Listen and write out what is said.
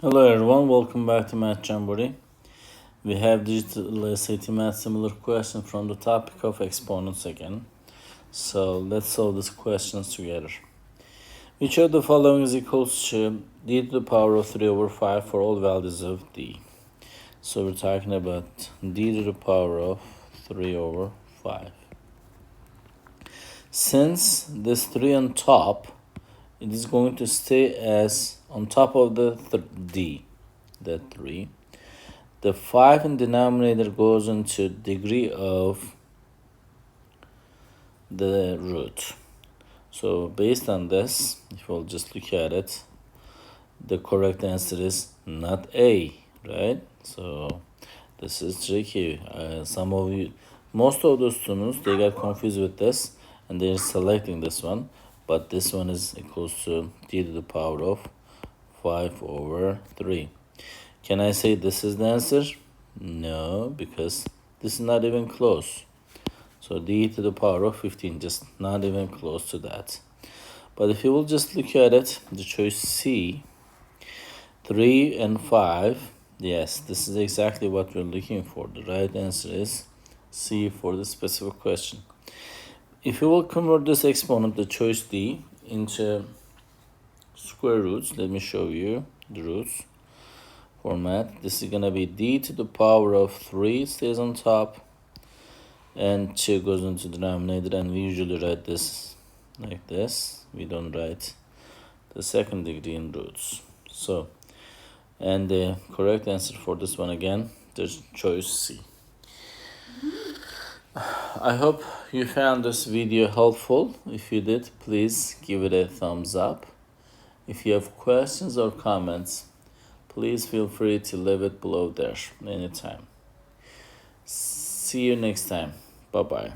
Hello everyone, welcome back to Math Jamboree. We have digital SAT math similar question from the topic of exponents again. So let's solve these questions together. Which of the following is equals to d to the power of 3 over 5 for all values of d? So we're talking about d to the power of 3 over 5. Since this 3 on top, it is going to stay as on top of the d, that 3. The 5 in denominator goes into degree of the root. So based on this, if we'll just look at it, the correct answer is not A, right? So this is tricky. Most of the students, they got confused with this and they're selecting this one. But this one is equals to d to the power of 5 over 3. Can I say this is the answer? No, because this is not even close. So d to the power of 15, just not even close to that. But if you will just look at it, the choice C, 3 and 5, yes, this is exactly what we're looking for. The right answer is C for the specific question. If you will convert this exponent, the choice D, into square roots, let me show you the roots. Format, this is gonna be d to the power of 3 stays on top and 2 goes into the denominator, and we usually write this like this. We don't write the second degree in roots. So, and the correct answer for this one again, there's choice C. I hope you found this video helpful. If you did, please give it a thumbs up. If you have questions or comments, please feel free to leave it below there anytime. See you next time. Bye-bye.